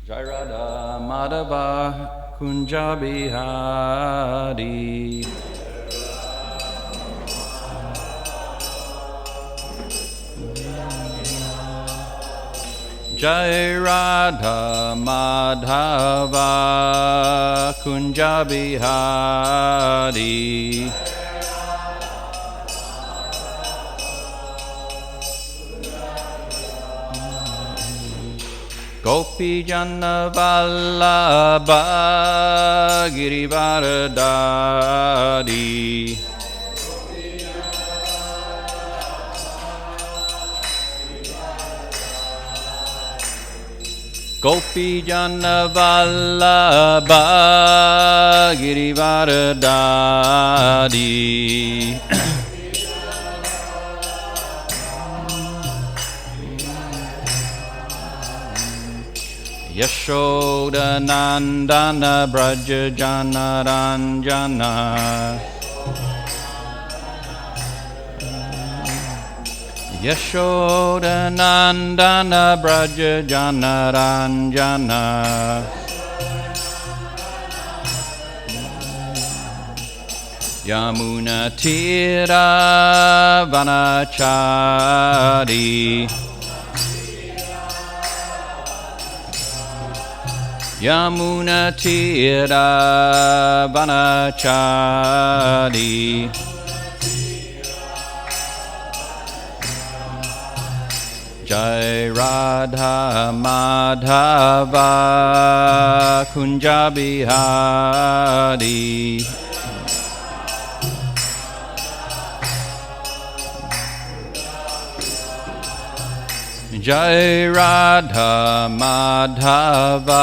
Jai Radha Madhava Kunja Bihari. Jai Radha Madhava Kunja Bihari. Gopi Jana Vallabha Girivardhari. Gopi Jana Vallabha Girivardhari. Yashoda Nandana Braja Jana Ranjana. Yashoda Nandana Braja Jana Ranjana. Yamuna Tira Vanachari. Yamuna Tira Vanachari. Jai Radha Madhava Kunja Bihari. Jai Radha Madhava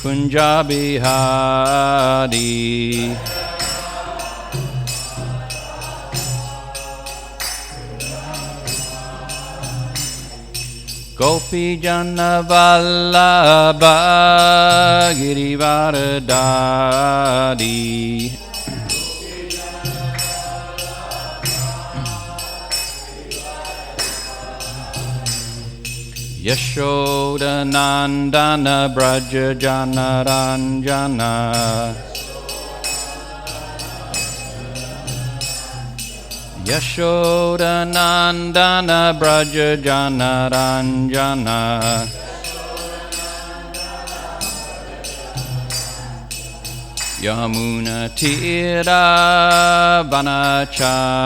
Kunja Bihari. Gopi Jana Vallabha Girivardhari. Yashoda Nandana Braja Jana Ranjana. Yashoda Nandana Braja Jana Ranjana. Yamuna Tira Vanachari.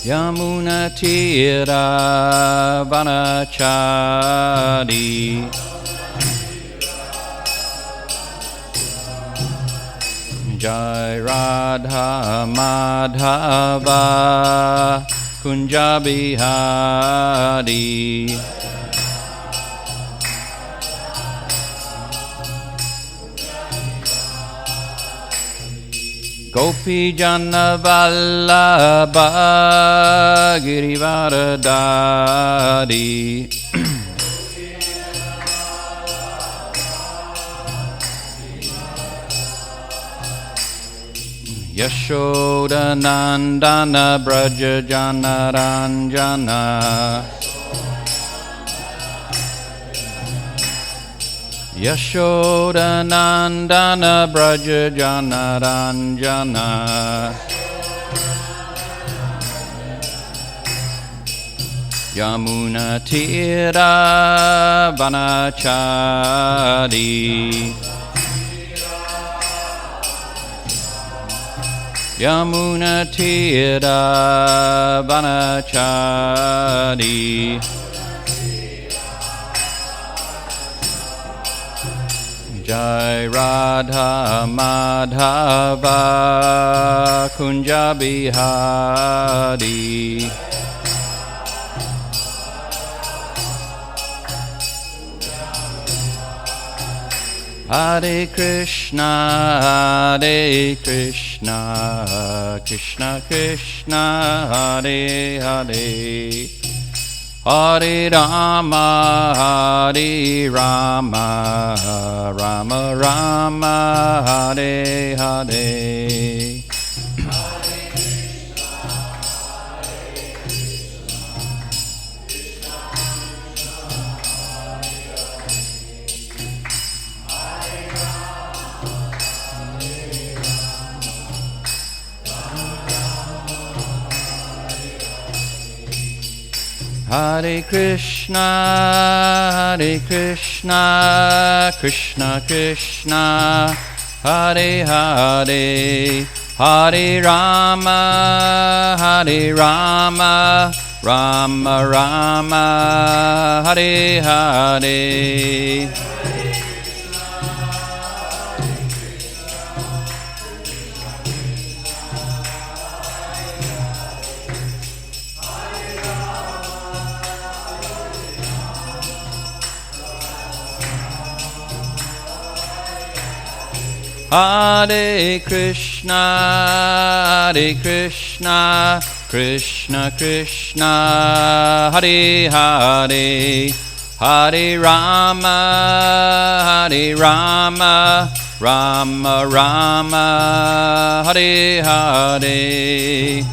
Yamuna Tira Vanachari. Jai Radha Madhava Kunja Bihari. Gopi Jana Vallabha Girivardhari. Yashoda Nandana Braja Jana Ranjana. Yashoda Nandana Braja Jana Ranjana. Yamuna Tira Vanachari. Yamuna Tira Vanachari. Jai Radha Madhava Kunja Bihari. Hare Krishna, Hare Krishna, Krishna Krishna, Hare Hare. Hare Rama, Hare Rama, Rama Rama, Hare Hare. Hare Krishna, Krishna Krishna, Hare Hare, Hare Rama, Rama Rama, Hare Hare. Hare Krishna, Krishna Krishna, Hare Hare, Hare Rama, Rama Rama, Hare Hare.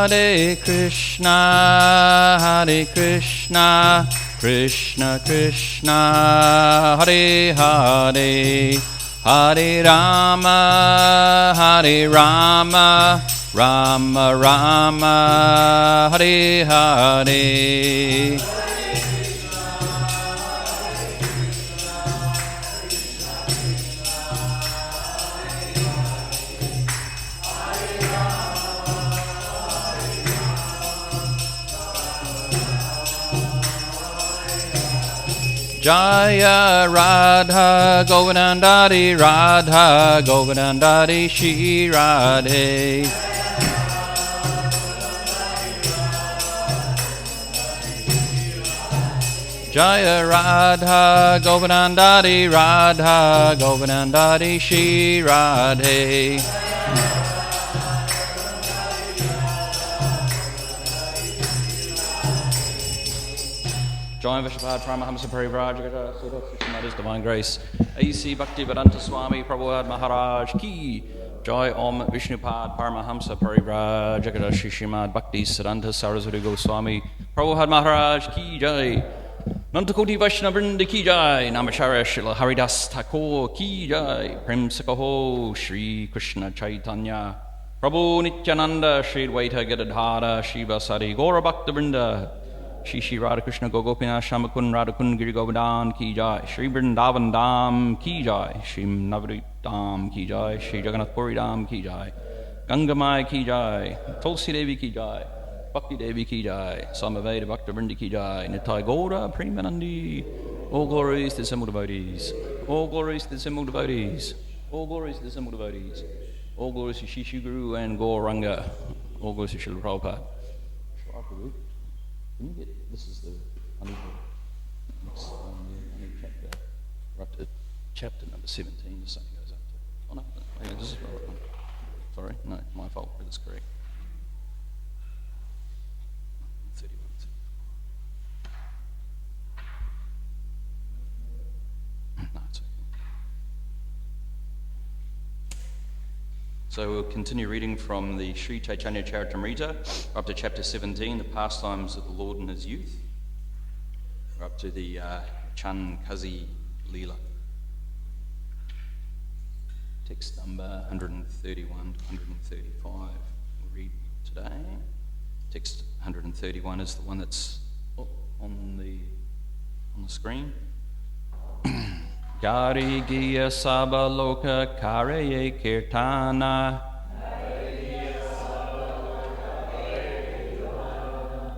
Hare Krishna, Krishna Krishna, Hare Hare, Hare Rama, Rama Rama, Hare Hare. Jaya Radha Govardhana Radha Govardhana Shri Radhe. Jaya Radha Govardhana Radha Govardhana Shri Radhe. Join Vishwapad Paramahamsa Parivrajagata His Divine Grace A.C. Bhaktivedanta Swami Prabhupada Maharaj Ki Joy Om Vishnupad Paramahamsa Parivrajagata Shishimad Bhakti Siddhanta Saraswati Goswami Prabhupada Maharaj Ki Jai Nantakoti Vaishnavrinda Ki Jai Namacharya Srila Haridas Thakur Ki Jai Prem Sakaho Shri Krishna Chaitanya Prabhu Nityananda Shri Dvaita Gadadhara Shiva Sari Gaura Bhaktavrinda Shri Shri Radhakrishna Gogopinath Shamakun Radhakun Giri Govardhan Ki Jai Shri Vrindavan Dham Ki Jai Shri Navadvip Dham Ki Jai Shri Jagannath Puri Dham Ki Jai Gangamai Ki Jai Tulsi Devi Ki Jai Bhakti Devi Ki Jai Samaveda Bhaktavrinda Ki Jai Nitai Gaura Premanandi. All glories to the simple devotees. All glories to the simple devotees. All glories to the simple devotees. All glories to Shishu Guru and Gauranga. All glories to Srila Prabhupada. Can you get, this is the, I need chapter, we're up to chapter number 17, the same goes up to, oh no, this is the right one. Sorry, no, my fault, that's correct. 31. No, it's okay. So we'll continue reading from the Sri Caitanya Caritamrita, up to chapter 17, the pastimes of the Lord in his youth. We're up to the Chan Kazi Leela. Text number 131 to 135 we'll read today. Text 131 is the one that's on the screen. Gari Giya Saba Loka Kareye Kirtana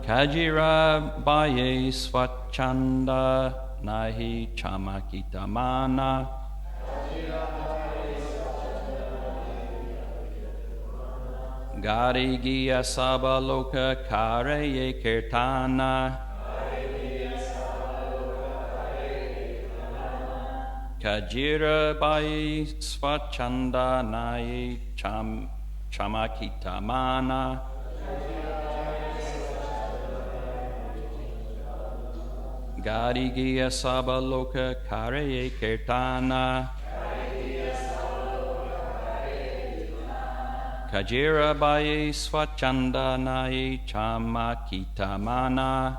Kajira Baye Swachanda Nahi Chamakita Mana Gari Giya Saba Loka Kareye Kirtana Kajira Bai Swachanda Nai Chamakita Mana Gari Giya Saba Loka Kareye Kirtana Kajira baye swachanda naye chamakita mana.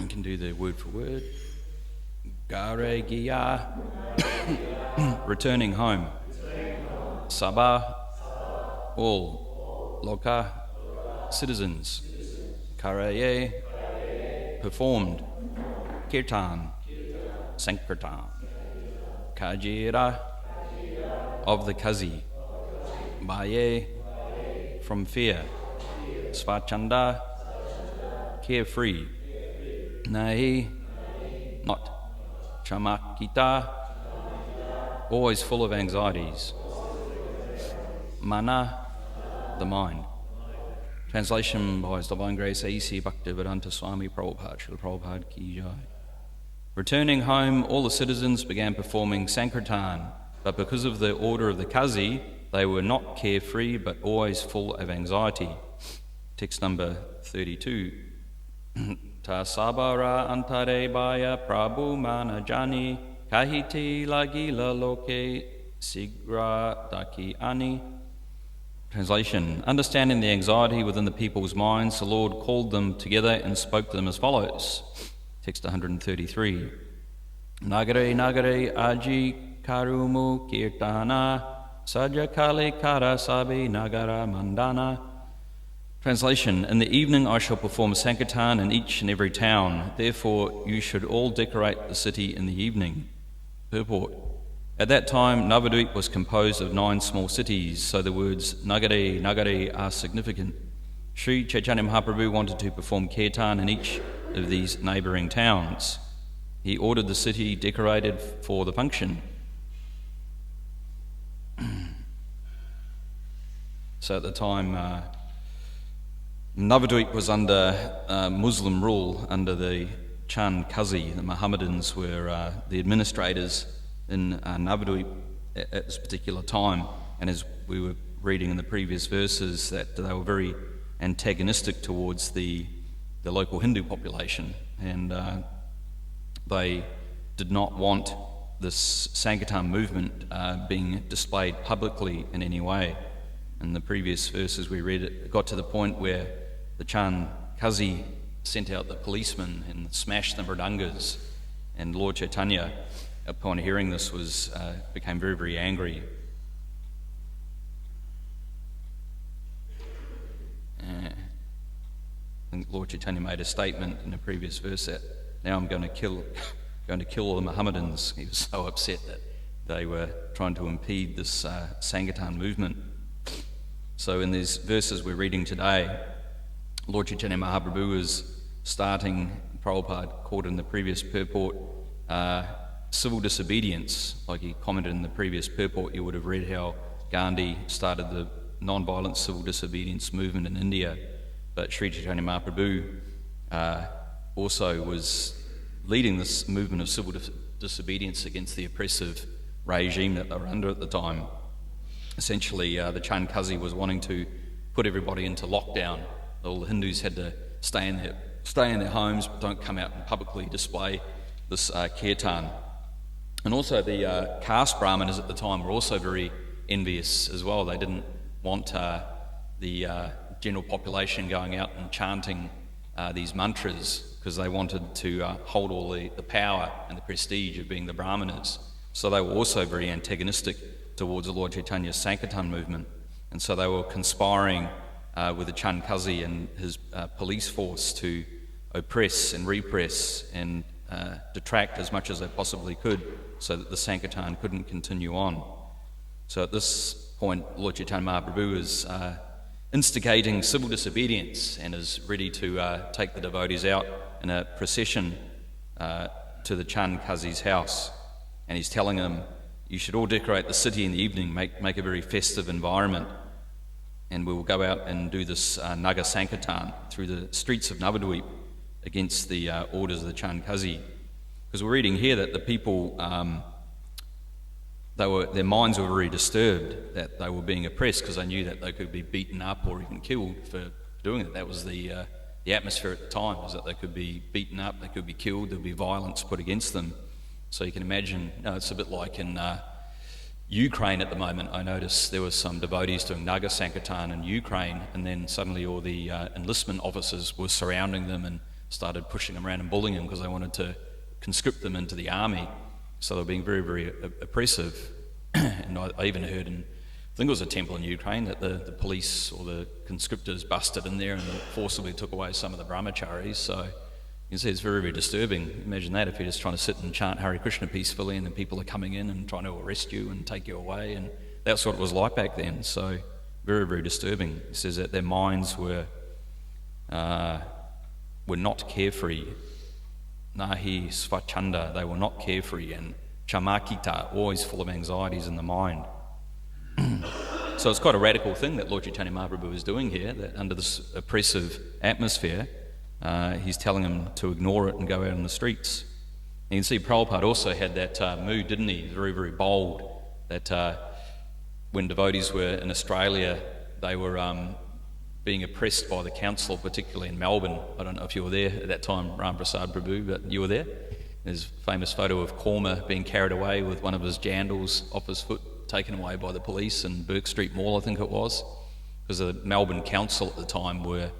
Can do the word for word. Gare Giya, returning home. Sabha, all. Loka, citizens. Karaye, performed. Kirtan, Sankirtan. Kajira, of the Kazi. Baye, from fear. Svachanda, carefree. Nahi, not. Chamakita, always full of anxieties. Mana, the mind. Translation by His Divine Grace A.C. Bhaktivedanta Swami Prabhupada, Srila Prabhupada Ki Jai. Returning home, all the citizens began performing Sankirtan, but because of the order of the Kazi, they were not carefree but always full of anxiety. Text number 32. Ta sabara antare baya prabhu manajani kahiti lagila loke sigra daki ani. Translation. Understanding the anxiety within the people's minds, the Lord called them together and spoke to them as follows. Text 133. Nagare nagare aji karumu kirtana sajakale kara sabi nagara mandana. Translation. In the evening I shall perform Sankirtan in each and every town. Therefore you should all decorate the city in the evening. Purport. At that time Navadvip was composed of 9 small cities, so the words Nagare, Nagare are significant. Sri Caitanya Mahaprabhu wanted to perform Kirtan in each of these neighbouring towns. He ordered the city decorated for the function. So at the time Navadvip was under Muslim rule, under the Chand Kazi. The Mohammedans were the administrators in Navadvip at this particular time, and as we were reading in the previous verses, that they were very antagonistic towards the local Hindu population, and they did not want this Sankirtan movement being displayed publicly in any way. In the previous verses we read, it got to the point where the Chand Kazi sent out the policemen and smashed the mridangas, and Lord Caitanya, upon hearing this, became very, very angry. And Lord Caitanya made a statement in the previous verse that now I'm going to kill all the Mohammedans. He was so upset that they were trying to impede this Sankirtan movement. So in these verses we're reading today, Lord Caitanya Mahaprabhu is starting, Prabhupada called in the previous purport, civil disobedience. Like he commented in the previous purport, you would have read how Gandhi started the non-violent civil disobedience movement in India, But Sri Caitanya Mahaprabhu also was leading this movement of civil disobedience against the oppressive regime that they were under at the time. Essentially, the Chand Kazi was wanting to put everybody into lockdown. All the Hindus had to stay in their homes, but don't come out and publicly display this kirtan. And also the caste brahmanas at the time were also very envious as well. They didn't want the general population going out and chanting these mantras, because they wanted to hold all the power and the prestige of being the brahmanas. So they were also very antagonistic towards the Lord Chaitanya's Sankirtan movement. And so they were conspiring with the Chand Kazi and his police force to oppress and repress and detract as much as they possibly could, so that the Sankirtan couldn't continue on. So at this point, Lord Chaitanya Mahaprabhu is instigating civil disobedience and is ready to take the devotees out in a procession to the Chand Kazi's house. And he's telling them, you should all decorate the city in the evening, make a very festive environment, and we will go out and do this Naga Sankirtan through the streets of Navadvip against the orders of the Chand Kazi. Because we're reading here that the people, their minds were very disturbed that they were being oppressed, because they knew that they could be beaten up or even killed for doing it. That was the atmosphere at the time, was that they could be beaten up, they could be killed, there would be violence put against them. So you can imagine, it's a bit like in Ukraine at the moment. I noticed there was some devotees doing Naga Sankirtan in Ukraine, and then suddenly all the enlistment officers were surrounding them and started pushing them around and bullying them because they wanted to conscript them into the army. So they were being very, very oppressive. And I even heard I think it was a temple in Ukraine, that the police or the conscriptors busted in there and forcibly took away some of the brahmacharis. So you can see it's very, very disturbing. Imagine that, if you're just trying to sit and chant Hare Krishna peacefully and then people are coming in and trying to arrest you and take you away. And that's what it was like back then. So very, very disturbing. It says that their minds were not carefree. Nahi svachanda, they were not carefree, and chamakita, always full of anxieties in the mind. So it's quite a radical thing that Lord Chaitanya Mahaprabhu is doing here, that under this oppressive atmosphere, he's telling them to ignore it and go out in the streets. And you can see Prabhupada also had that mood, didn't he? Very, very bold, that when devotees were in Australia, they were being oppressed by the council, particularly in Melbourne. I don't know if you were there at that time, Ram Prasad Prabhu, but you were there. There's a famous photo of Korma being carried away with one of his jandals off his foot, taken away by the police in Burke Street Mall, I think it was, because the Melbourne council at the time were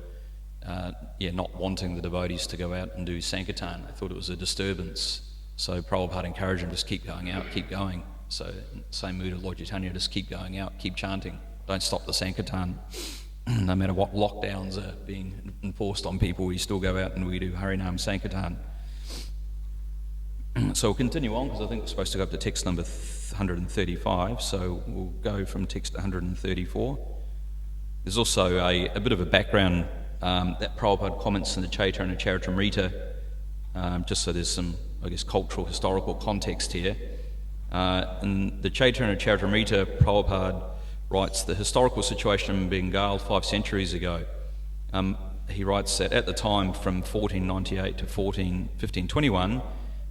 not wanting the devotees to go out and do Sankirtan. They thought it was a disturbance. So Prabhupada encouraged them, just keep going out, keep going. So same mood of Lord Chaitanya, just keep going out, keep chanting. Don't stop the Sankirtan. No matter what lockdowns are being enforced on people, we still go out and we do Harinam Sankirtan. So we'll continue on, because I think we're supposed to go up to text number 135, so we'll go from text 134. There's also a bit of a background that Prabhupada comments in the Caitanya Charitamrita, just so there's some, I guess, cultural, historical context here. In the Caitanya Charitamrita, Prabhupada writes the historical situation in Bengal 5 centuries ago. He writes that at the time, from 1498 to 1521,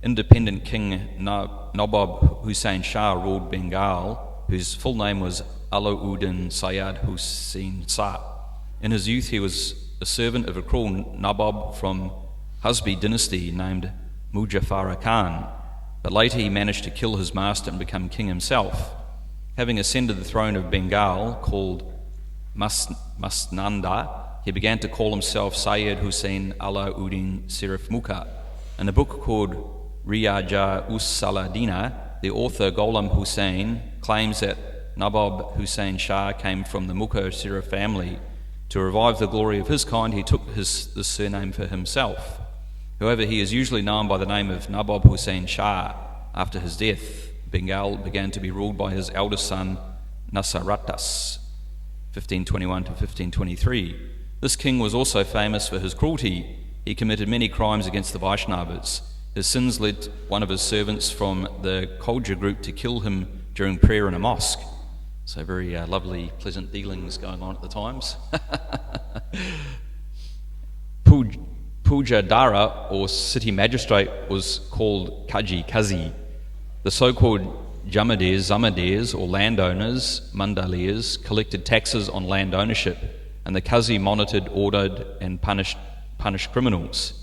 independent King Nawab Hussain Shah ruled Bengal, whose full name was Alauddin Sayyid Hussain Shah. In his youth, he was a servant of a cruel Nawab from Hasbi dynasty named Muzaffar Khan, but later he managed to kill his master and become king himself. Having ascended the throne of Bengal, called Masnanda, he began to call himself Sayyid Hussain Alauddin Sirif Mukha. In a book called Riyaja Us-Saladina, the author Ghulam Hussain claims that Nawab Hussain Shah came from the Mukha Sirif family. To revive the glory of his kind, he took this surname for himself. However, he is usually known by the name of Nawab Hussain Shah. After his death, Bengal began to be ruled by his eldest son, Nasaratas, 1521 to 1523. This king was also famous for his cruelty. He committed many crimes against the Vaishnavas. His sins led one of his servants from the Kolja group to kill him during prayer in a mosque. So very lovely, pleasant dealings going on at the times. Pujadara, or city magistrate, was called Kazi. The so-called Zamadirs, or landowners, Mandalirs, collected taxes on land ownership, and the Kazi monitored, ordered, and punished criminals.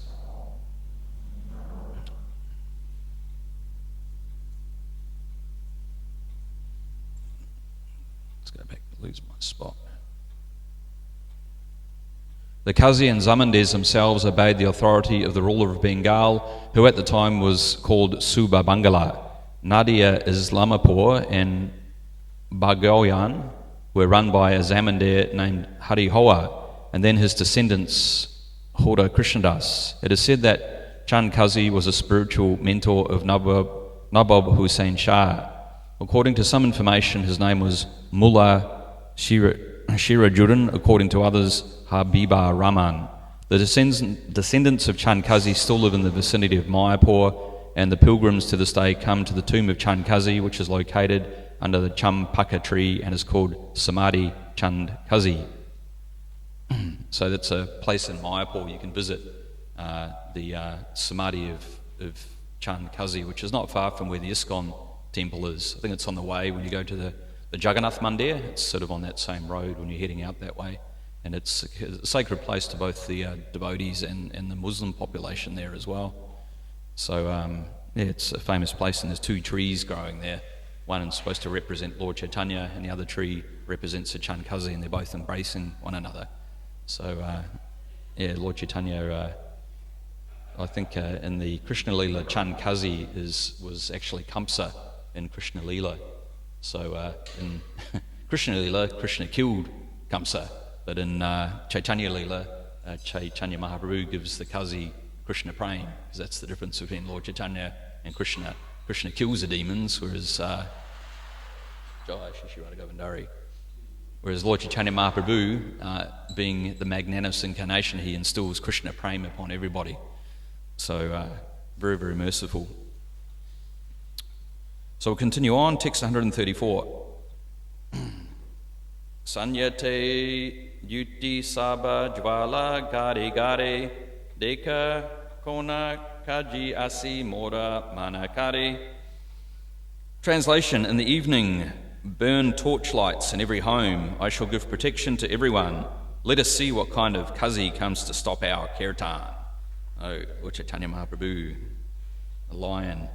Let's go back to lose my spot. The Kazi and Zamandirs themselves obeyed the authority of the ruler of Bengal, who at the time was called Suba Bangala. Nadia Islamapur and Bagoyan were run by a Zamandir named Harihoa, and then his descendants, Hoda Krishnadas. It is said that Chand Kazi was a spiritual mentor of Nawab Hussain Shah. According to some information, his name was Mullah Shirajuddin, according to others, Habiba Rahman. The descendants of Chand Kazi still live in the vicinity of Mayapur, and the pilgrims to this day come to the tomb of Chand Kazi, which is located under the Champaka tree and is called Samadhi Chand Kazi. So that's a place in Mayapur you can visit, the Samadhi of Chand Kazi, which is not far from where the ISKCON temple is. I think it's on the way when you go to the Jagannath Mandir. It's sort of on that same road when you're heading out that way. And it's a sacred place to both the devotees and the Muslim population there as well. So, yeah, it's a famous place, and there's two trees growing there. One is supposed to represent Lord Caitanya, and the other tree represents the Chand Kazi, and they're both embracing one another. So, yeah, Lord Caitanya, I think in the Krishna Leela, Chand Kazi was actually Kamsa in Krishna Leela. So, in Krishna Leela, Krishna killed Kamsa. But in Caitanya Leela, Chaitanya Mahaprabhu gives the Kazi Krishna praying, because that's the difference between Lord Caitanya and Krishna. Krishna kills the demons, whereas Lord Chaitanya Mahaprabhu, being the magnanimous incarnation, he instills Krishna praying upon everybody. So very, very merciful. So we'll continue on, text 134. Sanyate Yuti Saba Jwala Gare Deka Kona Kaji Asi Mora Manakari. Translation: In the evening, burn torchlights in every home. I shall give protection to everyone. Let us see what kind of Kazi comes to stop our kirtan. Oh, Lord Chaitanya Mahaprabhu, a lion.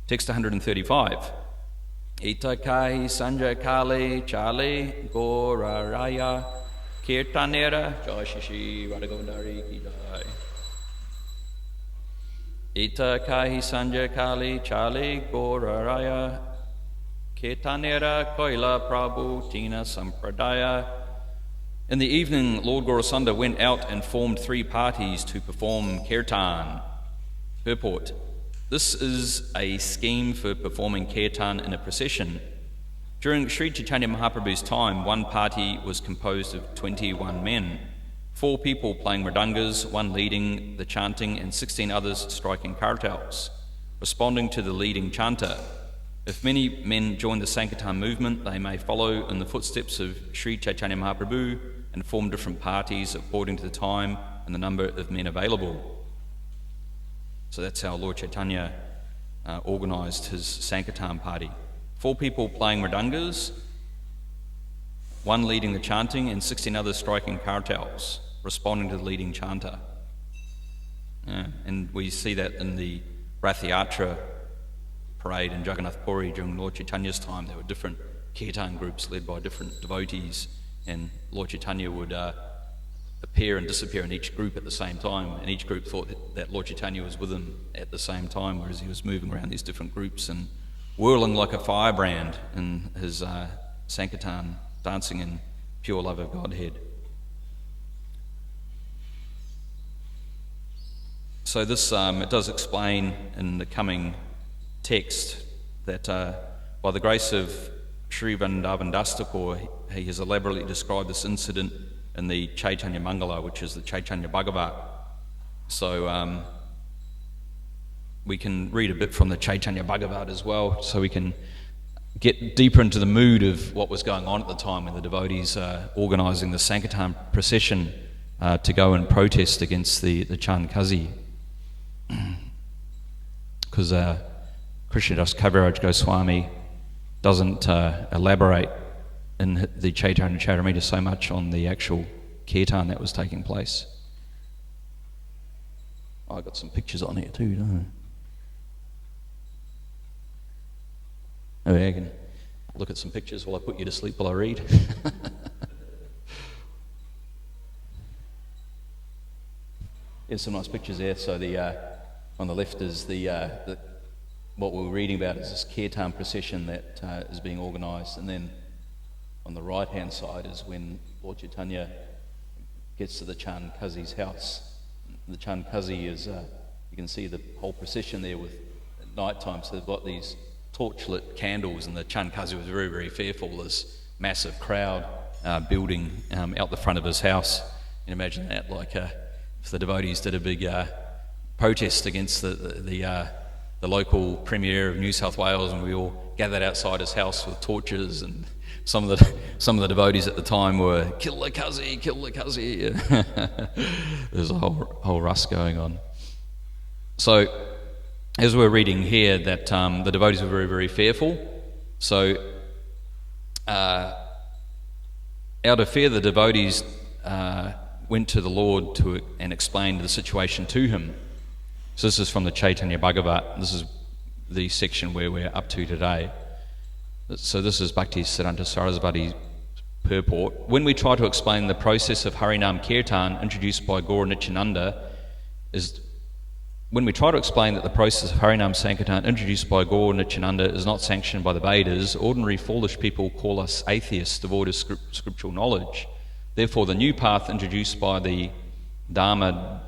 Text 135. Ita kai sanja kale chale goraraya kirtanera jai shishi radagondari ki jai. Ita kai sanja kale chale goraraya kirtanera koila prabhu tina sampradaya. In the evening, Lord Gaurasunda went out and formed 3 parties to perform kirtan. Purport: This is a scheme for performing kirtan in a procession. During Sri Chaitanya Mahaprabhu's time, one party was composed of 21 men, 4 people playing mridangas, 1 leading the chanting, and 16 others striking kartals, responding to the leading chanter. If many men join the Sankirtan movement, they may follow in the footsteps of Sri Chaitanya Mahaprabhu and form different parties according to the time and the number of men available. So that's how Lord Chaitanya organised his Sankirtan party. 4 people playing mridangas, 1 leading the chanting, and 16 others striking kartals, responding to the leading chanter. Yeah, and we see that in the Rath Yatra parade in Jagannath Puri during Lord Chaitanya's time. There were different kirtan groups led by different devotees, and Lord Chaitanya would appear and disappear in each group at the same time, and each group thought that Lord Chaitanya was with them at the same time, whereas he was moving around these different groups and whirling like a firebrand in his Sankirtan, dancing in pure love of Godhead. So this, it does explain in the coming text that by the grace of Sri Vrindavan Das Thakur, he has elaborately described this incident in the Caitanya Mangala, which is the Caitanya Bhagavat. So we can read a bit from the Caitanya Bhagavat as well, so we can get deeper into the mood of what was going on at the time when the devotees organising the Sankirtan procession to go and protest against the Chandkazi. Because Krishnadas Kaviraj Goswami doesn't elaborate in the Caitanya Charitamrita so much on the actual kirtan that was taking place. I've got some pictures on here too, don't I? Oh yeah, I can look at some pictures while I put you to sleep while I read. There's some nice pictures there. So on the left is what we're reading about is this kirtan procession that is being organised, and then on the right hand side is when Lord Caitanya gets to the Chandkazi's house. The Chandkazi is, you can see the whole procession there with at night time, so they've got these torchlit candles, and the Chandkazi was very, very fearful. This massive crowd building out the front of his house. You can imagine that, like if the devotees did a big protest against the local Premier of New South Wales, and we all gathered outside his house with torches, and some of the devotees at the time were kill the Kazi. There's a whole rush going on. So as we're reading here, that the devotees were very, very fearful. So out of fear, the devotees went to the Lord and explained the situation to him. So this is from the Caitanya Bhagavat. This is the section where we're up to today. So this is Bhakti Siddhanta Sarasvati's purport. When we try to explain the process of Harinam Kirtan introduced by Gaura Nityananda is not sanctioned by the Vedas, ordinary foolish people call us atheists devoid of scriptural knowledge. Therefore, the new path introduced by the Dharma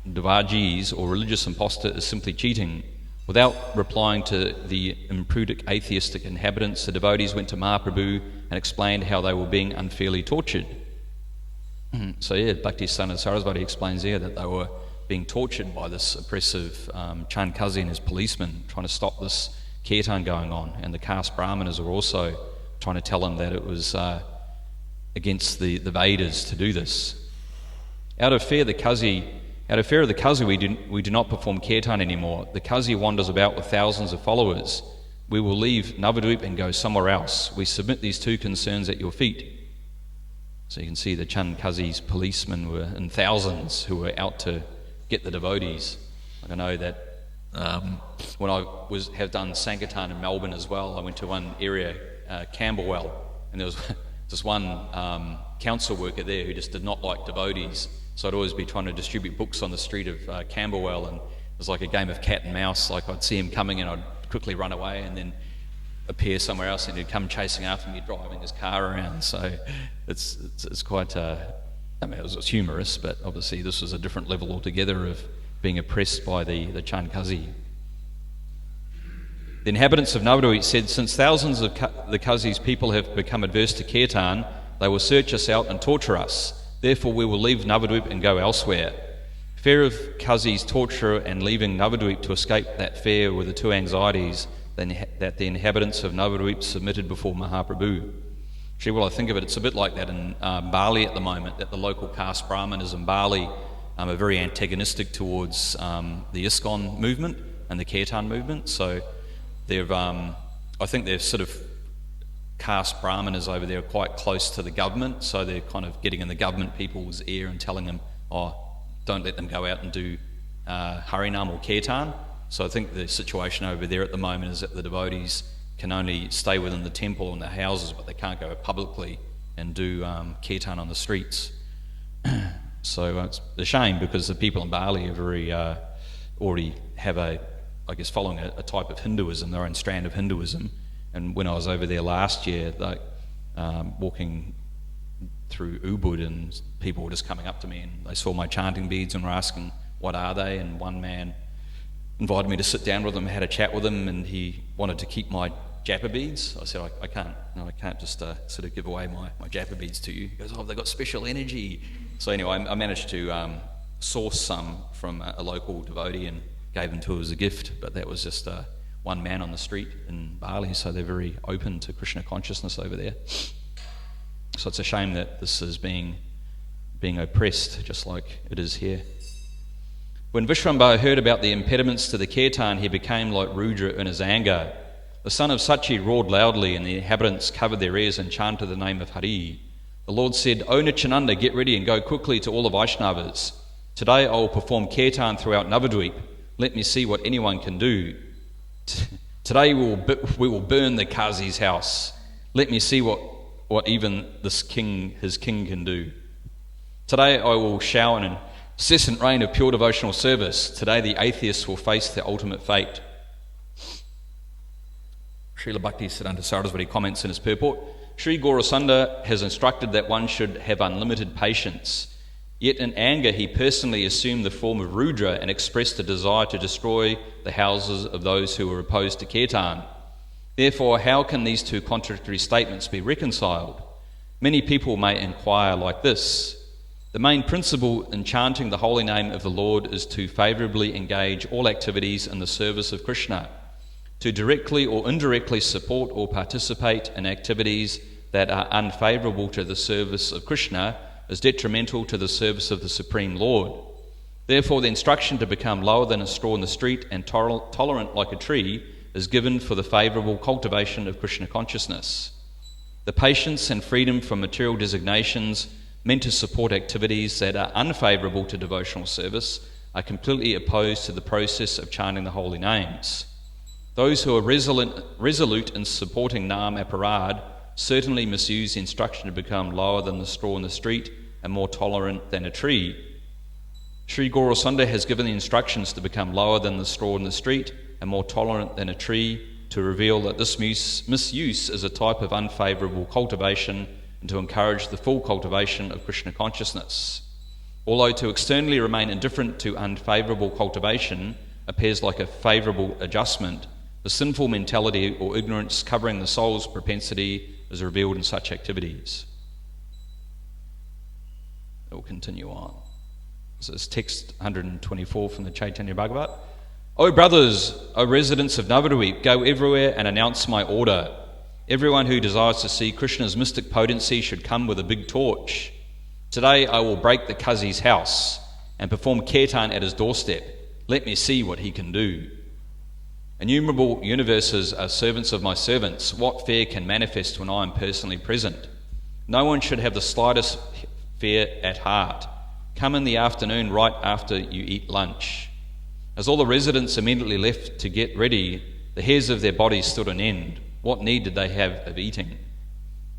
Devajis or religious impostor is simply cheating. Without replying to the imprudent atheistic inhabitants, the devotees went to Mahaprabhu and explained how they were being unfairly tortured. So yeah, Bhakti Siddhanta Sarasvati explains there that they were being tortured by this oppressive Chandkazi and his policemen trying to stop this kirtan going on, and the caste brahmanas were also trying to tell them that it was against the Vedas to do this. Out of fear of the Kazi, we do not perform kirtan anymore. The Kazi wanders about with thousands of followers. We will leave Navadvip and go somewhere else. We submit these two concerns at your feet. So you can see the Chandkazi's policemen were in thousands who were out to get the devotees. Like I know that when I have done Sankirtan in Melbourne as well, I went to one area, Camberwell, and there was this one council worker there who just did not like devotees. So I'd always be trying to distribute books on the street of Camberwell, and it was like a game of cat and mouse. Like I'd see him coming and I'd quickly run away and then appear somewhere else, and he'd come chasing after me, driving his car around. So it's quite, I mean, it was humorous, but obviously this was a different level altogether of being oppressed by the Chandkazi. The inhabitants of Navadvip said, since thousands of the Kazi's people have become adverse to kirtan, they will search us out and torture us. Therefore, we will leave Navadvip and go elsewhere. Fear of Kazi's torture and leaving Navadvip to escape that fear were the two anxieties that the inhabitants of Navadvip submitted before Mahaprabhu. Actually, well, I think of it, it's a bit like that in Bali at the moment, that the local caste brahmanas in Bali are very antagonistic towards the ISKCON movement and the kirtan movement. So they've, I think they're sort of caste brahmanas over there are quite close to the government, so they're kind of getting in the government people's ear and telling them, oh, don't let them go out and do Harinam or Kirtan. So I think the situation over there at the moment is that the devotees can only stay within the temple and the houses, but they can't go publicly and do Kirtan on the streets. So it's a shame, because the people in Bali are very already have following a type of Hinduism, their own strand of Hinduism. And when I was over there last year, walking through Ubud, and people were just coming up to me and they saw my chanting beads and were asking, what are they? And one man invited me to sit down with him, had a chat with him, and he wanted to keep my japa beads. I said, I can't just sort of give away my japa beads to you. He goes, oh, they've got special energy. So anyway, I managed to source some from a local devotee and gave them to him as a gift, but that was just one man on the street in Bali, so they're very open to Krishna consciousness over there. So it's a shame that this is being oppressed, just like it is here. When Vishwambara heard about the impediments to the kirtan, he became like Rudra in his anger. The son of Sachi roared loudly, and the inhabitants covered their ears and chanted the name of Hari. The Lord said, "O Nityananda, get ready and go quickly to all the Vaishnavas. Today I will perform kirtan throughout Navadvip. Let me see what anyone can do. Today we will burn the Kazi's house. Let me see what even his king can do. Today I will shower an incessant rain of pure devotional service. Today the atheists will face their ultimate fate." Srila Bhaktisiddhanta Saraswati comments in his purport, Sri Gaurasunda has instructed that one should have unlimited patience. Yet in anger he personally assumed the form of Rudra and expressed a desire to destroy the houses of those who were opposed to kirtan. Therefore, how can these two contradictory statements be reconciled? Many people may inquire like this. The main principle in chanting the holy name of the Lord is to favourably engage all activities in the service of Krishna. To directly or indirectly support or participate in activities that are unfavourable to the service of Krishna is detrimental to the service of the Supreme Lord. Therefore, the instruction to become lower than a straw in the street and tolerant like a tree is given for the favourable cultivation of Krishna consciousness. The patience and freedom from material designations meant to support activities that are unfavourable to devotional service are completely opposed to the process of chanting the holy names. Those who are resolute in supporting Nam Aparad certainly misuse the instruction to become lower than the straw in the street and more tolerant than a tree. Sri Gaurasunda has given the instructions to become lower than the straw in the street and more tolerant than a tree to reveal that this misuse is a type of unfavourable cultivation and to encourage the full cultivation of Krishna consciousness. Although to externally remain indifferent to unfavourable cultivation appears like a favourable adjustment, the sinful mentality or ignorance covering the soul's propensity is revealed in such activities. It will continue on. This is text 124 from the Caitanya Bhagavat. O brothers, O residents of Navadvip, go everywhere and announce my order. Everyone who desires to see Krishna's mystic potency should come with a big torch. Today I will break the Kazi's house and perform kirtan at his doorstep. Let me see what he can do. Innumerable universes are servants of my servants. What fear can manifest when I am personally present? No one should have the slightest fear at heart. Come in the afternoon right after you eat lunch. As all the residents immediately left to get ready, the hairs of their bodies stood on end. What need did they have of eating?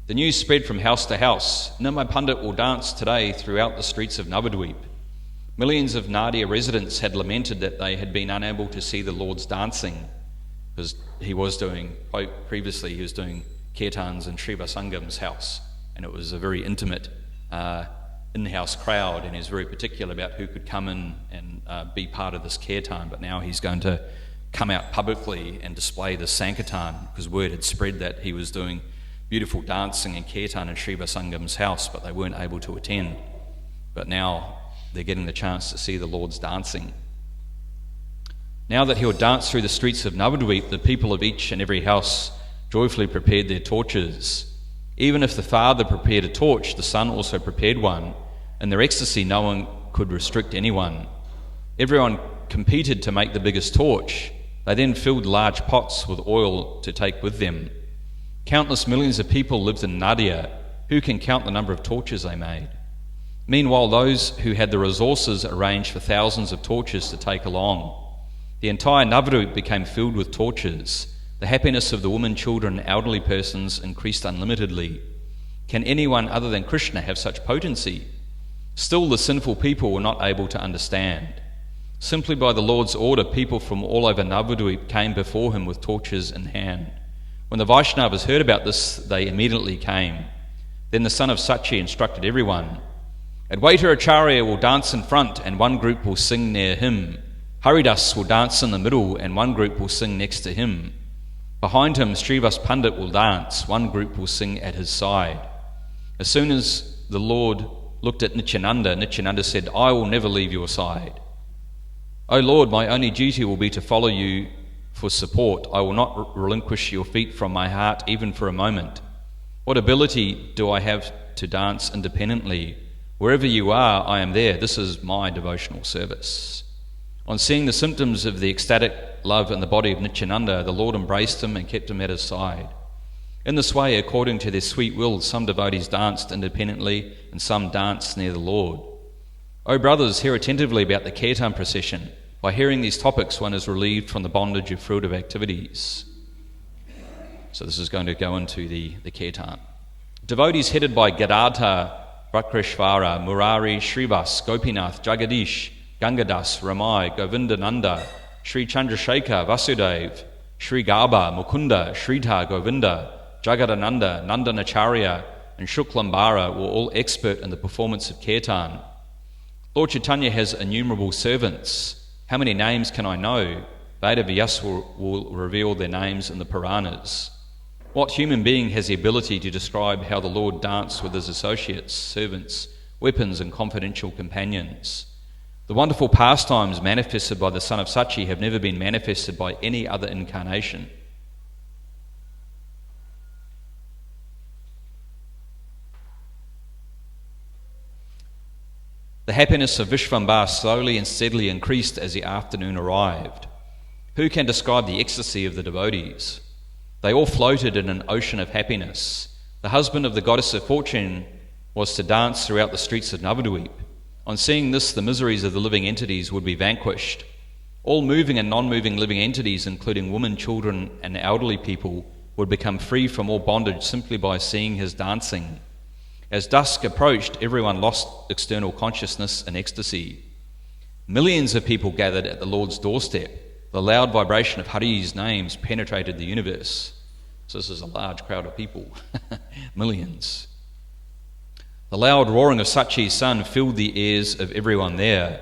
The news spread from house to house. Nirmai Pandit will dance today throughout the streets of Navadvip. Millions of Nadia residents had lamented that they had been unable to see the Lord's dancing, because he was doing kirtans in Sriva Sangam's house, and it was a very intimate in-house crowd, and he was very particular about who could come in and be part of this kirtan. But now he's going to come out publicly and display the Sankirtan, because word had spread that he was doing beautiful dancing and kirtan in Sriva Sangam's house, but they weren't able to attend. But now they're getting the chance to see the Lord's dancing. Now that he'll dance through the streets of Navadvip, the people of each and every house joyfully prepared their torches. Even if the father prepared a torch, the son also prepared one. In their ecstasy, no one could restrict anyone. Everyone competed to make the biggest torch. They then filled large pots with oil to take with them. Countless millions of people lived in Nadia. Who can count the number of torches they made? Meanwhile, those who had the resources arranged for thousands of torches to take along. The entire Navadvip became filled with torches. The happiness of the women, children, and elderly persons increased unlimitedly. Can anyone other than Krishna have such potency? Still, the sinful people were not able to understand. Simply by the Lord's order, people from all over Navadvip came before him with torches in hand. When the Vaishnavas heard about this, they immediately came. Then the son of Sachi instructed everyone. Advaita Acharya will dance in front, and one group will sing near him. Haridas will dance in the middle, and one group will sing next to him. Behind him, Srivas Pandit will dance. One group will sing at his side. As soon as the Lord looked at Nityananda, Nityananda said, I will never leave your side. O Lord, my only duty will be to follow you for support. I will not relinquish your feet from my heart even for a moment. What ability do I have to dance independently? Wherever you are, I am there. This is my devotional service. On seeing the symptoms of the ecstatic love in the body of Nityananda, the Lord embraced him and kept him at his side. In this way, according to their sweet will, some devotees danced independently and some danced near the Lord. O brothers, hear attentively about the Kirtan procession. By hearing these topics, one is relieved from the bondage of fruitive activities. So this is going to go into the Kirtan. Devotees headed by Gadadhar, Bhakreshvara, Murari, Srivas, Gopinath, Jagadish, Gangadas, Ramai, Govindananda, Sri Chandrasekhar, Vasudev, Sri Gaba, Mukunda, Sridhar, Govinda, Jagadananda, Nandanacharya, and Shuklambara were all expert in the performance of Kirtan. Lord Caitanya has innumerable servants. How many names can I know? Veda Vyas will reveal their names in the Puranas. What human being has the ability to describe how the Lord danced with his associates, servants, weapons, and confidential companions? The wonderful pastimes manifested by the son of Sachi have never been manifested by any other incarnation. The happiness of Vishvambara slowly and steadily increased as the afternoon arrived. Who can describe the ecstasy of the devotees? They all floated in an ocean of happiness. The husband of the goddess of fortune was to dance throughout the streets of Navadvip. On seeing this, the miseries of the living entities would be vanquished. All moving and non-moving living entities, including women, children, and elderly people, would become free from all bondage simply by seeing his dancing. As dusk approached, everyone lost external consciousness and ecstasy. Millions of people gathered at the Lord's doorstep. The loud vibration of Hari's names penetrated the universe. So this is a large crowd of people, millions. The loud roaring of Sachi's son filled the ears of everyone there.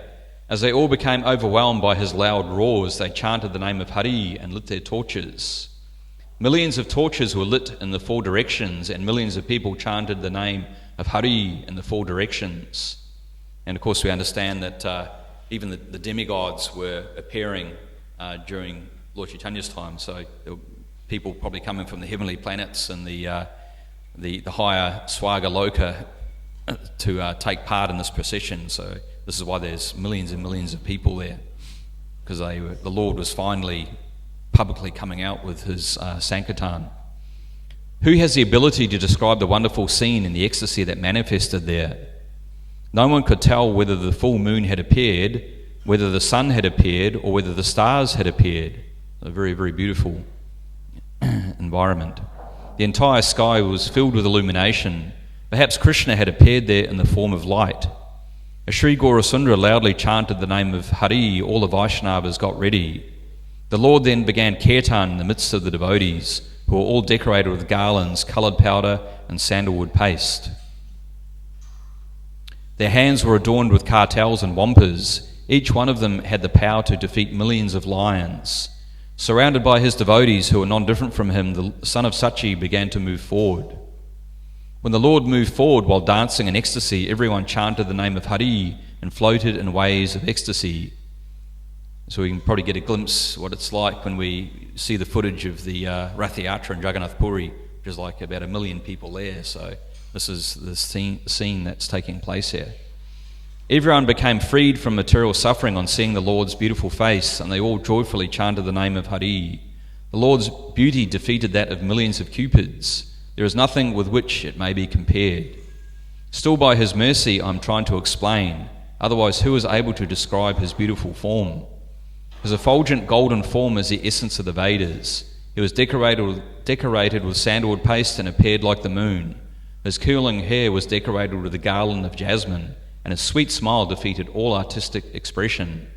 As they all became overwhelmed by his loud roars, they chanted the name of Hari and lit their torches. Millions of torches were lit in the four directions, and millions of people chanted the name of Hari in the four directions. And of course we understand that even the demigods were appearing during Lord Chaitanya's time, so there were people probably coming from the heavenly planets and the higher Swaga Loka to take part in this procession. So this is why there's millions and millions of people there, because the Lord was finally publicly coming out with his Sankirtan. Who has the ability to describe the wonderful scene and the ecstasy that manifested there? No one could tell whether the full moon had appeared, whether the sun had appeared, or whether the stars had appeared. A very, very beautiful environment. The entire sky was filled with illumination. Perhaps Krishna had appeared there in the form of light. As Sri Gaurasundara loudly chanted the name of Hari, all the Vaishnavas got ready. The Lord then began Kirtan in the midst of the devotees, who were all decorated with garlands, coloured powder, and sandalwood paste. Their hands were adorned with kartals and wampers. Each one of them had the power to defeat millions of lions. Surrounded by his devotees, who were non-different from him, the son of Sachi began to move forward. When the Lord moved forward while dancing in ecstasy, everyone chanted the name of Hari and floated in waves of ecstasy. So we can probably get a glimpse what it's like when we see the footage of the Rath Yatra in Jagannath Puri, which is like about 1 million people there. So this is the scene that's taking place here. Everyone became freed from material suffering on seeing the Lord's beautiful face, and they all joyfully chanted the name of Hari. The Lord's beauty defeated that of millions of cupids. There is nothing with which it may be compared. Still by his mercy I'm trying to explain, otherwise who is able to describe his beautiful form? His effulgent golden form is the essence of the Vedas. He was decorated with sandalwood paste and appeared like the moon. His curling hair was decorated with a garland of jasmine, and his sweet smile defeated all artistic expression.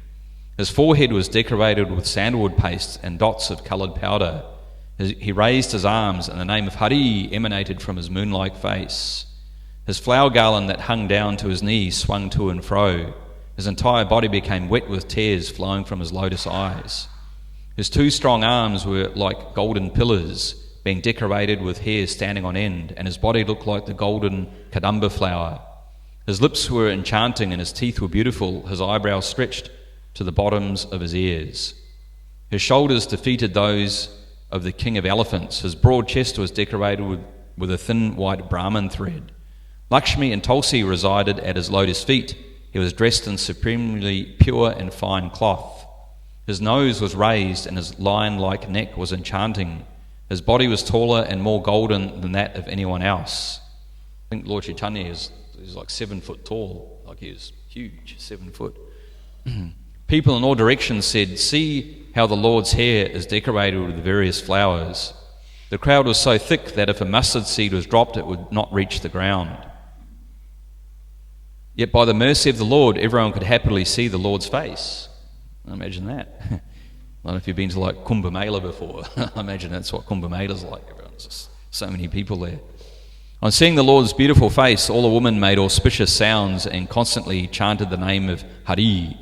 His forehead was decorated with sandalwood paste and dots of coloured powder. He raised his arms, and the name of Hari emanated from his moon-like face. His flower garland that hung down to his knees swung to and fro. His entire body became wet with tears flowing from his lotus eyes. His 2 strong arms were like golden pillars, being decorated with hair standing on end, and his body looked like the golden kadamba flower. His lips were enchanting and his teeth were beautiful. His eyebrows stretched to the bottoms of his ears. His shoulders defeated those of the king of elephants. His broad chest was decorated with a thin white Brahman thread. Lakshmi and Tulsi resided at his lotus feet. He was dressed in supremely pure and fine cloth. His nose was raised and his lion-like neck was enchanting. His body was taller and more golden than that of anyone else. I think Lord Caitanya is like 7 foot tall, like he was huge, 7 foot. People in all directions said, "See how the Lord's hair is decorated with various flowers." The crowd was so thick that if a mustard seed was dropped, it would not reach the ground. Yet by the mercy of the Lord, everyone could happily see the Lord's face. Imagine that. I don't know if you've been to like Kumbh Mela before. I imagine that's what Kumbh Mela's like. Everyone's just so many people there. On seeing the Lord's beautiful face, all the women made auspicious sounds and constantly chanted the name of Hari.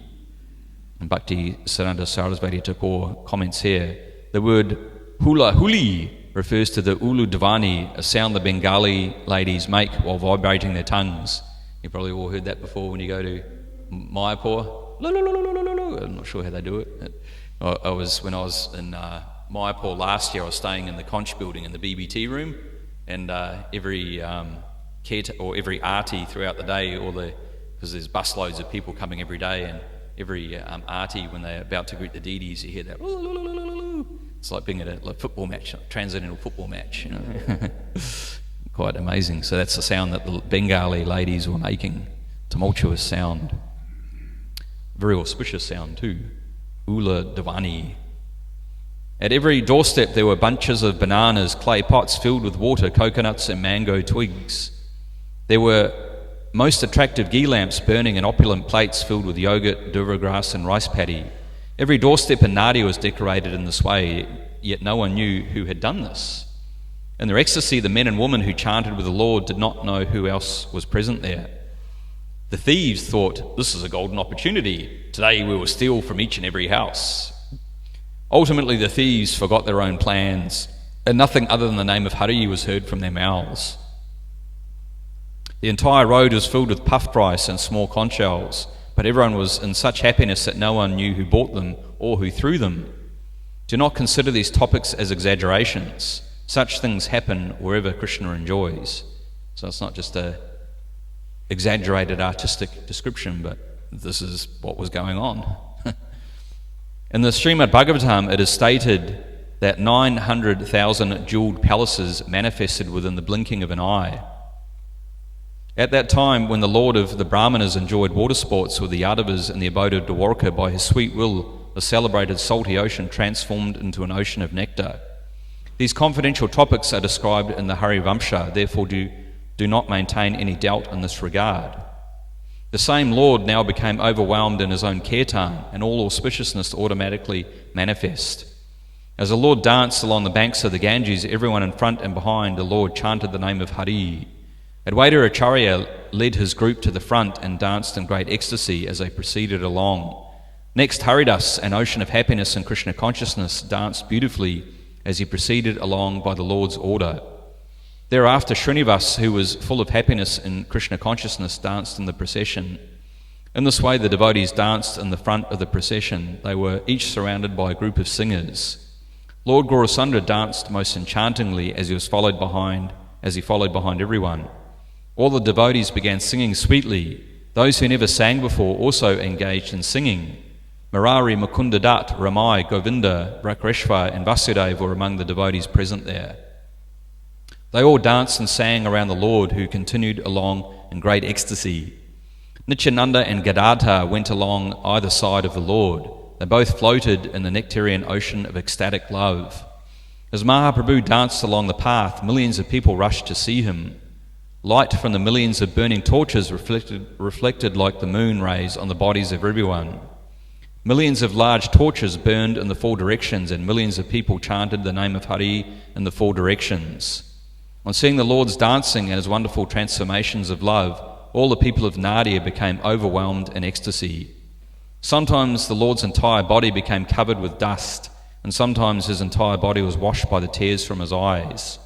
And Bhakti Siddhanta Sarasvati Thakur comments here, the word hula huli refers to the ulu dvani, a sound the Bengali ladies make while vibrating their tongues. You've probably all heard that before when you go to Mayapur. I'm not sure how they do it. When I was in Mayapur last year, I was staying in the conch building in the BBT room, and every arti throughout the day, because there's busloads of people coming every day, and every arti, when they're about to greet the deities, you hear that. It's like being at a football match, a transcendental football match, you know. Quite amazing. So that's the sound that the Bengali ladies were making. Tumultuous sound. Very auspicious sound too. Ula Devani. At every doorstep there were bunches of bananas, clay pots filled with water, coconuts and mango twigs. There were most attractive ghee lamps burning in opulent plates filled with yogurt, durva grass and rice paddy. Every doorstep in Nadi was decorated in this way, yet no one knew who had done this. In their ecstasy, the men and women who chanted with the Lord did not know who else was present there. The thieves thought, "This is a golden opportunity. Today we will steal from each and every house." Ultimately, the thieves forgot their own plans, and nothing other than the name of Hari was heard from their mouths. The entire road was filled with puffed rice and small conch shells, but everyone was in such happiness that no one knew who bought them or who threw them. Do not consider these topics as exaggerations. Such things happen wherever Krishna enjoys. So it's not just a exaggerated artistic description, but this is what was going on. In the Srimad Bhagavatam, it is stated that 900,000 jeweled palaces manifested within the blinking of an eye. At that time, when the Lord of the Brahmanas enjoyed water sports with the Yadavas in the abode of Dwarka, by his sweet will, the celebrated salty ocean transformed into an ocean of nectar. These confidential topics are described in the Harivamsha, therefore do not maintain any doubt in this regard. The same Lord now became overwhelmed in his own kirtan, and all auspiciousness automatically manifest. As the Lord danced along the banks of the Ganges, everyone in front and behind the Lord chanted the name of Hari. Advaita Acharya led his group to the front and danced in great ecstasy as they proceeded along. Next, Haridas, an ocean of happiness and Krishna consciousness, danced beautifully as he proceeded along by the Lord's order. Thereafter, Srinivas, who was full of happiness in Krishna consciousness, danced in the procession. In this way, the devotees danced in the front of the procession. They were each surrounded by a group of singers. Lord Gaurasundara danced most enchantingly as he followed behind everyone. All the devotees began singing sweetly. Those who never sang before also engaged in singing. Murari, Mukunda Dutt, Ramai, Govinda, Rakreshva and Vasudeva were among the devotees present there. They all danced and sang around the Lord, who continued along in great ecstasy. Nityananda and Gadadhar went along either side of the Lord. They both floated in the nectarian ocean of ecstatic love. As Mahaprabhu danced along the path, millions of people rushed to see him. Light from the millions of burning torches reflected like the moon rays on the bodies of everyone. Millions of large torches burned in the four directions, and millions of people chanted the name of Hari in the four directions. On seeing the Lord's dancing and his wonderful transformations of love, all the people of Nadia became overwhelmed in ecstasy. Sometimes the Lord's entire body became covered with dust, and sometimes his entire body was washed by the tears from his eyes.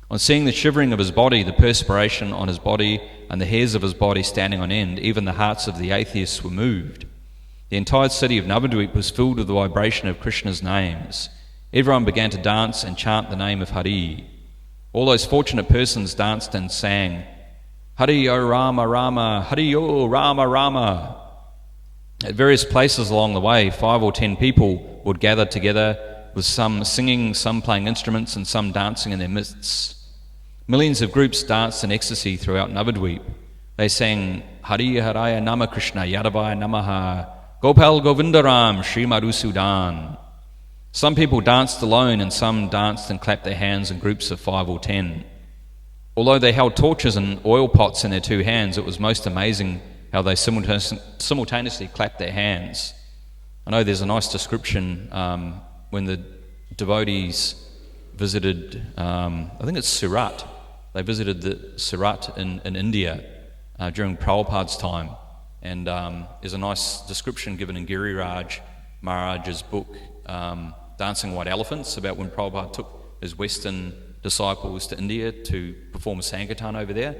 On seeing the shivering of his body, the perspiration on his body, and the hairs of his body standing on end, even the hearts of the atheists were moved. The entire city of Navadvip was filled with the vibration of Krishna's names. Everyone began to dance and chant the name of Hari. All those fortunate persons danced and sang, Hari O Rama Rama, Hari O Rama Rama. At various places along the way, 5 or 10 people would gather together, with some singing, some playing instruments, and some dancing in their midst. Millions of groups danced in ecstasy throughout Navadvip. They sang, Hari Haraya Nama Krishna Yadavaya Namaha, Gopal Govindaram Sri Madhusudan. Some people danced alone and some danced and clapped their hands in groups of 5 or 10. Although they held torches and oil pots in their 2 hands, it was most amazing how they simultaneously clapped their hands. I know there's a nice description when the devotees visited, I think it's Surat. They visited the Surat in India during Prabhupada's time. And there's a nice description given in Giriraj Maharaj's book, Dancing White Elephants, about when Prabhupada took his Western disciples to India to perform Sankirtan over there.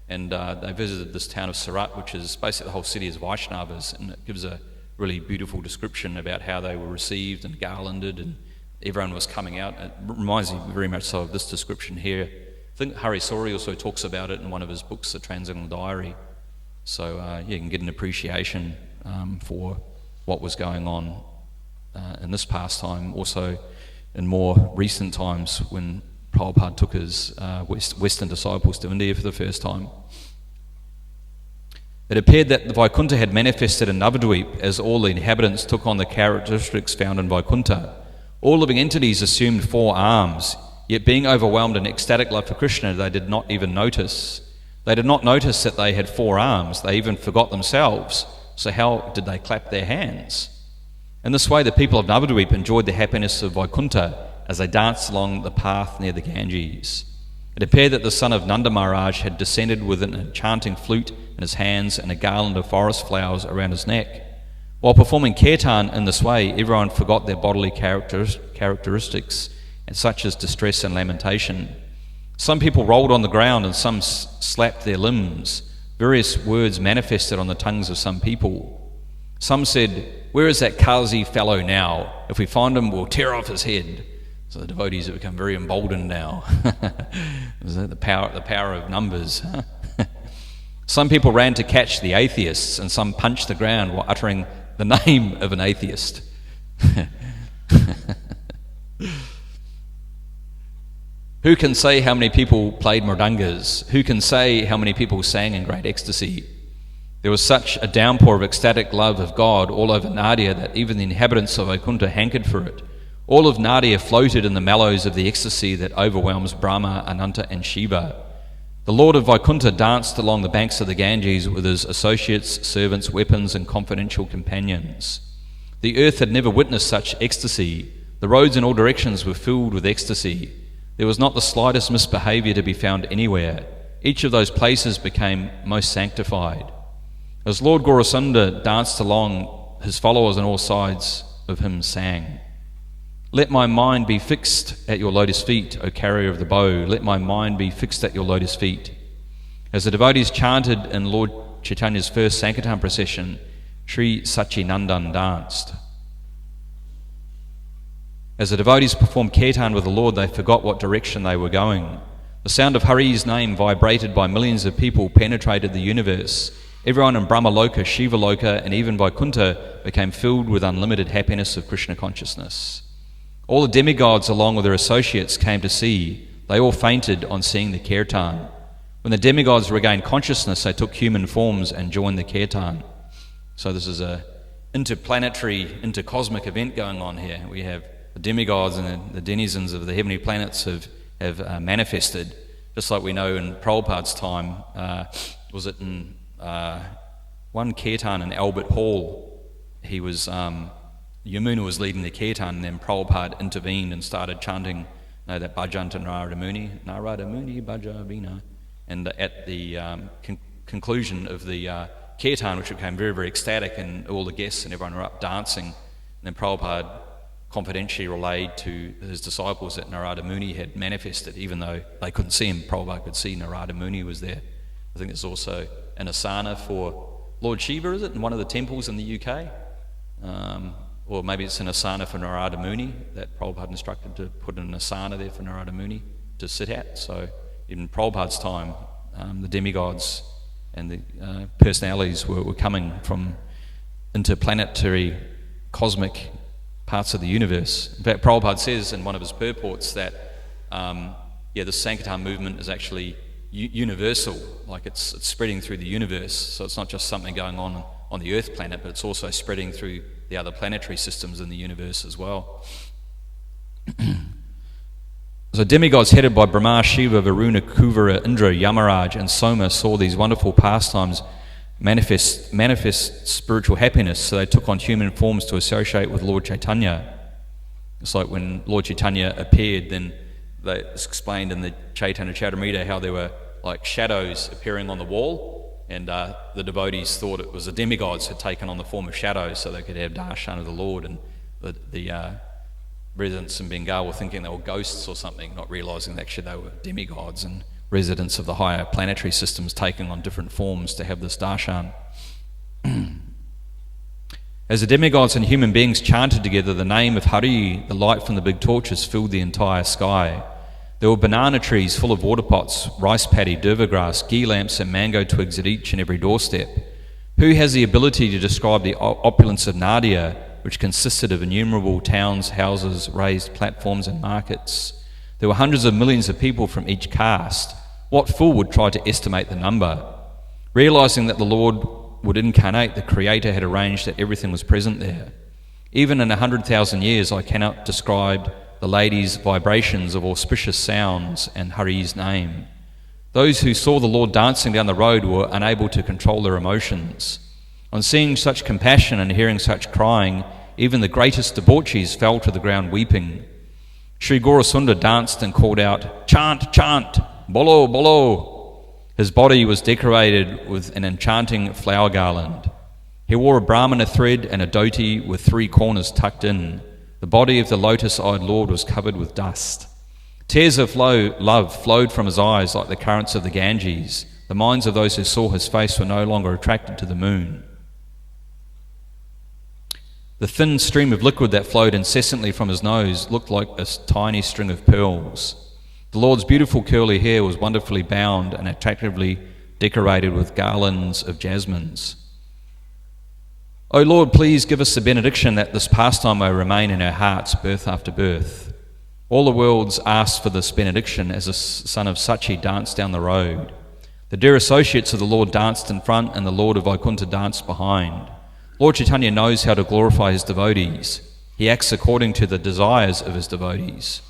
And they visited this town of Surat, which is basically the whole city is Vaishnavas, and it gives a really beautiful description about how they were received and garlanded, and everyone was coming out. It reminds me very much so of this description here. I think Hari Sori also talks about it in one of his books, The Transcendental Diary. So you can get an appreciation for what was going on in this pastime, also in more recent times when Prabhupada took his Western disciples to India for the first time. It appeared that the Vaikuntha had manifested in Navadvip as all the inhabitants took on the characteristics found in Vaikuntha. All living entities assumed 4 arms, yet being overwhelmed in ecstatic love for Krishna, they did not even notice. They did not notice that they had 4 arms. They even forgot themselves. So how did they clap their hands? In this way, the people of Navadvip enjoyed the happiness of Vaikuntha as they danced along the path near the Ganges. It appeared that the son of Nanda Maharaj had descended with an enchanting flute in his hands and a garland of forest flowers around his neck. While performing kirtan in this way, everyone forgot their bodily characteristics, and such as distress and lamentation. Some people rolled on the ground and some slapped their limbs. Various words manifested on the tongues of some people. Some said, "Where is that Kazi fellow now? If we find him, we'll tear off his head." So the devotees have become very emboldened now. Is that the power of numbers? Some people ran to catch the atheists, and some punched the ground while uttering the name of an atheist. Who can say how many people played mridangas? Who can say how many people sang in great ecstasy? There was such a downpour of ecstatic love of God all over Nadia that even the inhabitants of Vaikuntha hankered for it. All of Nadia floated in the mellows of the ecstasy that overwhelms Brahma, Ananta and Shiva. The Lord of Vaikuntha danced along the banks of the Ganges with his associates, servants, weapons and confidential companions. The earth had never witnessed such ecstasy. The roads in all directions were filled with ecstasy. There was not the slightest misbehavior to be found anywhere. Each of those places became most sanctified. As Lord Gaurasunda danced along, his followers on all sides of him sang, "Let my mind be fixed at your lotus feet, O carrier of the bow. Let my mind be fixed at your lotus feet." As the devotees chanted in Lord Chaitanya's first Sankirtan procession, Sri Sachinandan danced. As the devotees performed kirtan with the Lord, they forgot what direction they were going. The sound of Hari's name, vibrated by millions of people, penetrated the universe. Everyone in Brahmaloka, Shivaloka, and even Vaikuntha became filled with unlimited happiness of Krishna consciousness. All the demigods, along with their associates, came to see. They all fainted on seeing the kirtan. When the demigods regained consciousness, they took human forms and joined the kirtan. So this is a interplanetary, intercosmic event going on here. We have the demigods and the denizens of the heavenly planets have manifested, just like we know in Prabhupada's time. Was it in one kirtan in Albert Hall? He was Yamuna was leading the kirtan, and then Prabhupada intervened and started chanting that bhajan to Narada Muni bhaja vina. And at the conclusion of the kirtan, which became very, very ecstatic, and all the guests and everyone were up dancing, and then Prabhupada confidentially relayed to his disciples that Narada Muni had manifested, even though they couldn't see him. Prabhupada could see Narada Muni was there. I think there's also an asana for Lord Shiva, is it, in one of the temples in the UK? or maybe it's an asana for Narada Muni that Prabhupada instructed to put an asana there for Narada Muni to sit at. So in Prabhupada's time, the demigods and the personalities were coming from interplanetary cosmic parts of the universe. In fact, Prabhupada says in one of his purports that the Sankirtan movement is actually universal, like it's spreading through the universe. So it's not just something going on the Earth planet, but it's also spreading through the other planetary systems in the universe as well. So demigods headed by Brahma, Shiva, Varuna, Kuvara, Indra, Yamaraj and Soma saw these wonderful pastimes manifest spiritual happiness, so they took on human forms to associate with Lord Caitanya. It's like when Lord Caitanya appeared, then it's explained in the Caitanya Charitamrita how there were like shadows appearing on the wall, and the devotees thought it was the demigods had taken on the form of shadows so they could have darshan of the Lord, and the residents in Bengal were thinking they were ghosts or something, not realising that actually they were demigods and residents of the higher planetary systems taking on different forms to have this darshan. As the demigods and human beings chanted together the name of Hari, the light from the big torches filled the entire sky. There were banana trees full of water pots, rice paddy, durva grass, ghee lamps and mango twigs at each and every doorstep. Who has the ability to describe the opulence of Nadia, which consisted of innumerable towns, houses, raised platforms and markets? There were hundreds of millions of people from each caste. What fool would try to estimate the number? Realising that the Lord would incarnate, the Creator had arranged that everything was present there. Even in 100,000 years, I cannot describe the lady's vibrations of auspicious sounds and Hari's name. Those who saw the Lord dancing down the road were unable to control their emotions. On seeing such compassion and hearing such crying, even the greatest debauchees fell to the ground weeping. Sri Gaurasundar danced and called out, "Chant, chant, bolo, bolo." His body was decorated with an enchanting flower garland. He wore a Brahmana thread and a dhoti with 3 corners tucked in. The body of the lotus-eyed Lord was covered with dust. Tears of love flowed from his eyes like the currents of the Ganges. The minds of those who saw his face were no longer attracted to the moon. The thin stream of liquid that flowed incessantly from his nose looked like a tiny string of pearls. The Lord's beautiful curly hair was wonderfully bound and attractively decorated with garlands of jasmines. O Lord, please give us the benediction that this pastime may remain in our hearts birth after birth. All the worlds asked for this benediction as the son of Sachi danced down the road. The dear associates of the Lord danced in front and the Lord of Vaikuntha danced behind. Lord Caitanya knows how to glorify his devotees. He acts according to the desires of his devotees.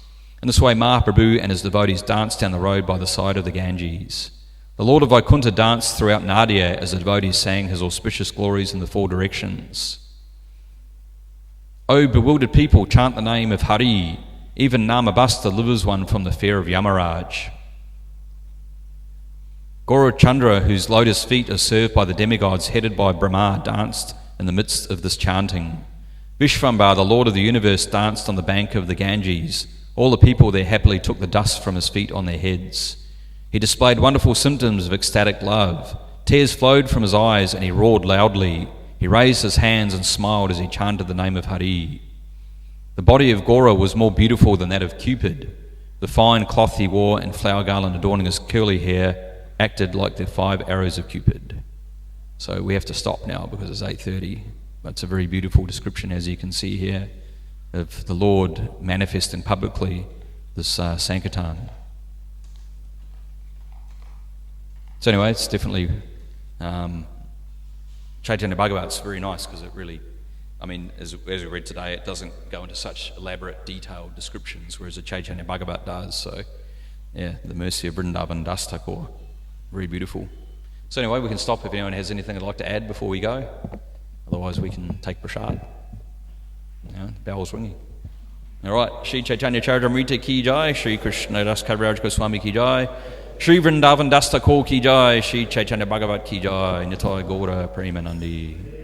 In this way, Mahaprabhu and his devotees danced down the road by the side of the Ganges. The Lord of Vaikuntha danced throughout Nadia as the devotees sang his auspicious glories in the 4 directions. O bewildered people, chant the name of Hari. Even Namabasta delivers one from the fear of Yamaraj. Gaurachandra, whose lotus feet are served by the demigods headed by Brahma, danced in the midst of this chanting. Vishvambar, the Lord of the universe, danced on the bank of the Ganges. All the people there happily took the dust from his feet on their heads. He displayed wonderful symptoms of ecstatic love. Tears flowed from his eyes and he roared loudly. He raised his hands and smiled as he chanted the name of Hari. The body of Gaura was more beautiful than that of Cupid. The fine cloth he wore and flower garland adorning his curly hair acted like the 5 arrows of Cupid. So we have to stop now because it's 8:30. But it's a very beautiful description, as you can see here, of the Lord manifesting publicly this Sankirtan. So anyway, it's definitely Chaitanya Bhagavat's very nice because it really, I mean, as we read today, it doesn't go into such elaborate, detailed descriptions, whereas the Chaitanya Bhagavat does. So, yeah, the mercy of Vrindavan Das Thakur, very beautiful. So anyway, we can stop if anyone has anything they'd like to add before we go. Otherwise, we can take prasad. The bell's ringing. All right, Shri Caitanya Charitamrita ki jai, Shri Krishna Das Kaviraj Goswami ki jai, Shri Vrindavan Das Thakur ki jai, Shri Chaitanya Bhagavat ki jai, Nitai Gaura Premanandi.